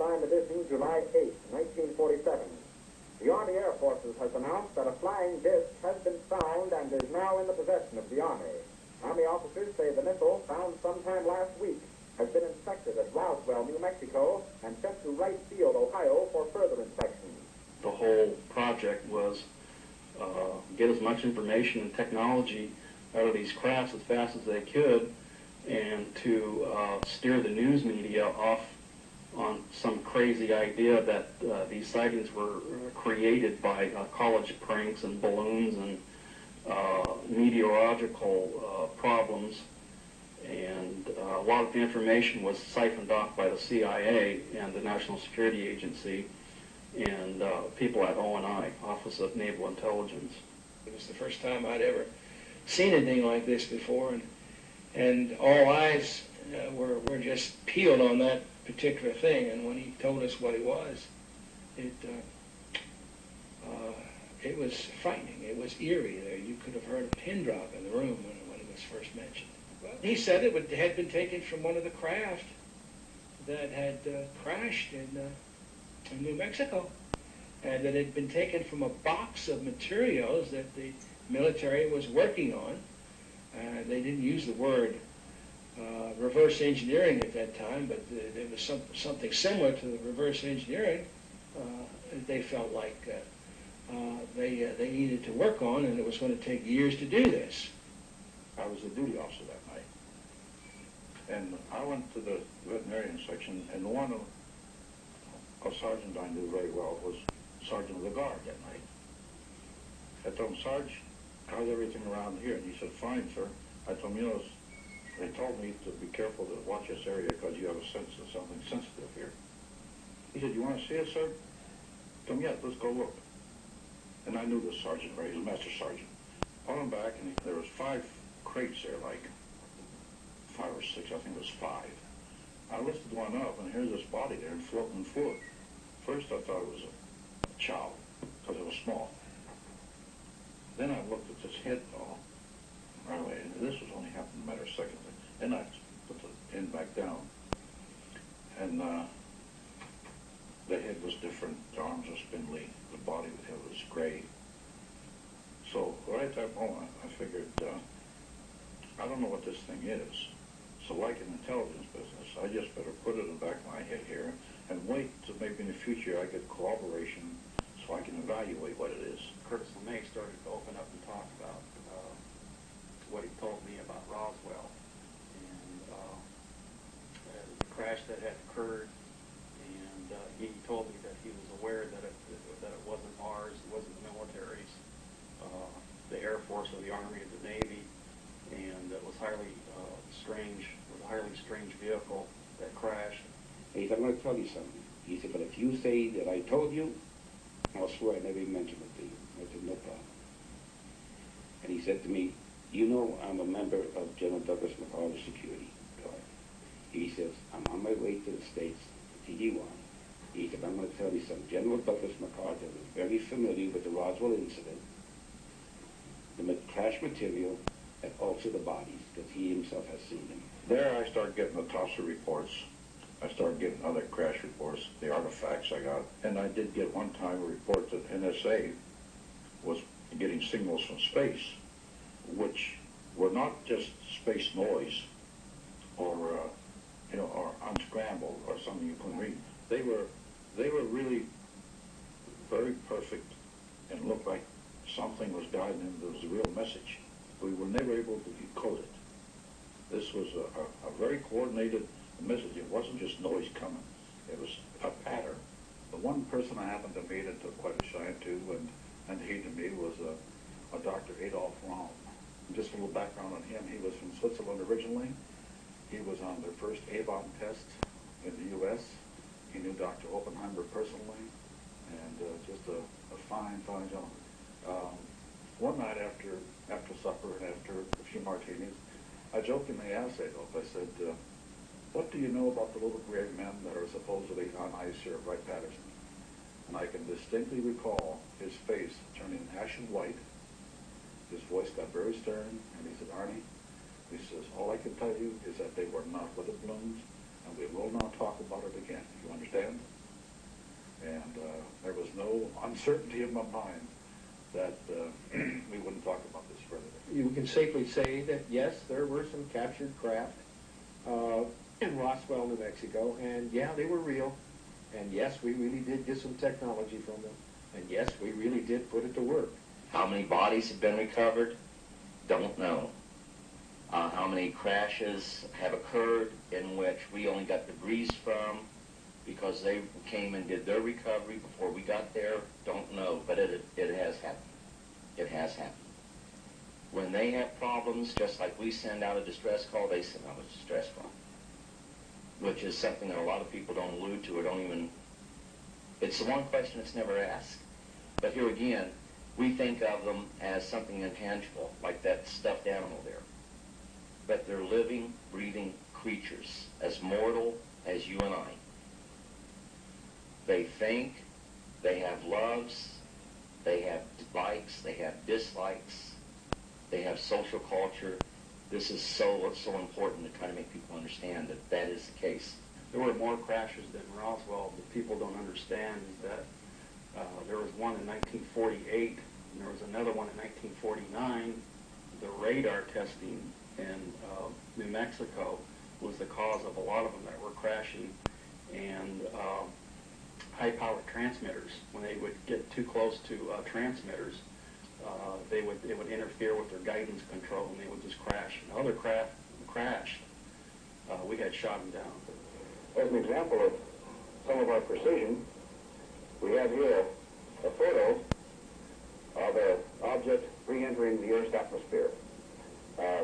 Time edition, July 8, 1947. The Army Air Forces has announced that a flying disc has been found and is now in the possession of the Army. Army officers say the missile, found sometime last week, has been inspected at Roswell, New Mexico, and sent to Wright Field, Ohio, for further inspection. The whole project was get as much information and technology out of these crafts as fast as they could, and to steer the news media off on some crazy idea that these sightings were created by college pranks and balloons and meteorological problems. And a lot of the information was siphoned off by the CIA and the National Security Agency and people at ONI, Office of Naval Intelligence. It was the first time I'd ever seen anything like this before, and all eyes were just peeled on that particular thing. And when he told us what it was, it was frightening. It was eerie. There, you could have heard a pin drop in the room when it was first mentioned. Well, he said it had been taken from one of the craft that had crashed in New Mexico, and that it had been taken from a box of materials that the military was working on. They didn't use the word reverse engineering at that time, but there was something similar to the reverse engineering they felt like they needed to work on, and it was going to take years to do this. I was a duty officer that night, and I went to the veterinarian section, and one of a sergeant I knew very well was sergeant of the guard that night. I told him, Sarge, how's everything around here? And he said, fine, sir. I told him, you know, they told me to be careful to watch this area because you have a sense of something sensitive here. He said, you want to see it, sir? I told him, yeah, let's go look. And I knew this sergeant, right? He was a master sergeant. Brought him back, and there was 5 crates there, like 5 or 6, I think it was 5. I lifted one up, and here's this body there floating in fluid. First, I thought it was a child, because it was small. Then I looked at this head doll, right away, and this was only happened a matter of seconds. Then I put the pin back down, and the head was different, the arms were spindly, the body was gray. So right at that moment, I figured, I don't know what this thing is. So like in the intelligence business, I just better put it in the back of my head here and wait till maybe in the future I get corroboration so I can evaluate what it is. Curtis LeMay started to open up and talk about what he told me about Roswell and the crash that had occurred, and he told me that he was aware that it wasn't ours, it wasn't the military's, the Air Force or the Army or the Navy, and it was highly a highly strange vehicle that crashed. And he said, I'm going to tell you something. He said, but if you say that I told you, I'll swear I never even mentioned it to you. I said, no problem. And he said to me, you know I'm a member of General Douglas MacArthur's security guard. He says, I'm on my way to the States, to TD1. He said, I'm going to tell you something. General Douglas MacArthur was very familiar with the Roswell incident, the crash material, and also the bodies, because he himself has seen them. There I started getting the TOSA reports. I started getting other crash reports, the artifacts I got. And I did get one time a report that NSA was getting signals from space, which were not just space noise or, or unscrambled or something you couldn't read. They were really very perfect and looked like something was guiding them. There was a real message. We were never able to decode it. This was a very coordinated message. It wasn't just noise coming. It was a pattern. The one person I happened to meet and took quite a shine to, and he to me, was a Dr. Adolf Raum. Just a little background on him. He was from Switzerland originally. He was on their first A-bomb test in the U.S. He knew Dr. Oppenheimer personally, and just a fine, fine gentleman. One night after supper and after a few martinis, I jokingly asked Adolf, I said, what do you know about the little gray men that are supposedly on ice here at Wright-Patterson? And I can distinctly recall his face turning ashen white. His voice got very stern, and he said, Arnie, he says, all I can tell you is that they were not weather balloons, and we will not talk about it again. You understand? certainty of my mind that we wouldn't talk about this further. You can safely say that, yes, there were some captured craft in Roswell, New Mexico, and yeah, they were real. And yes, we really did get some technology from them. And yes, we really did put it to work. How many bodies have been recovered? Don't know. How many crashes have occurred in which we only got debris from because they came and did their recovery before we got there? Don't know, but it has happened. It has happened. When they have problems, just like we send out a distress call, they send out a distress call, which is something that a lot of people don't allude to or don't even, it's the one question that's never asked. But here again, we think of them as something intangible, like that stuffed animal there. But they're living, breathing creatures, as mortal as you and I. They think, they have loves, they have likes, they have dislikes, they have social culture. This is so important to kind of make people understand that that is the case. There were more crashes than Roswell, but people don't understand is that there was one in 1948, and there was another one in 1949. The radar testing in New Mexico was the cause of a lot of them that were crashing, and high-powered transmitters, when they would get too close to transmitters, it would interfere with their guidance control, and they would just crash. And other craft crashed. We had shot them down. As an example of some of our precision, we have here a photo of an object re-entering the Earth's atmosphere.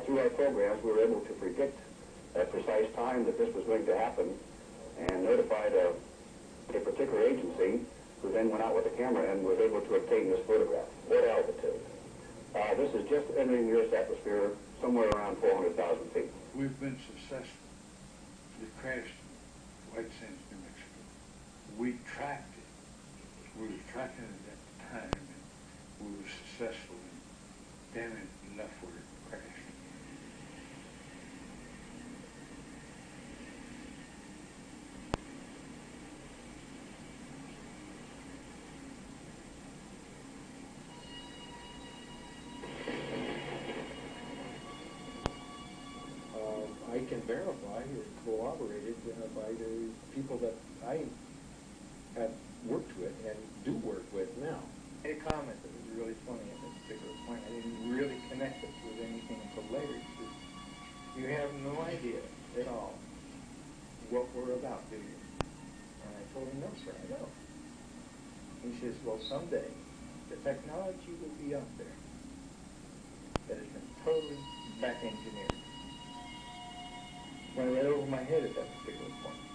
Through our programs, we were able to predict at precise time that this was going to happen and notified a particular agency who then went out with a camera and was able to obtain this photograph. What altitude? This is just entering the Earth's atmosphere somewhere around 400,000 feet. We've been successful. We crashed in White Sands, New Mexico. We tracked it. We were tracking it at the time, and we were successful in damning enough where it crashed. I can verify or corroborated by the people that I have worked with and do work with now. I made a comment that was really funny at that particular point. I didn't really connect it with anything until later. He says, "You have no idea at all what we're about, do you?" And I told him, "No, sir, I don't." He says, "Well, someday the technology will be out there that has been totally back engineered." Went right over my head at that particular point.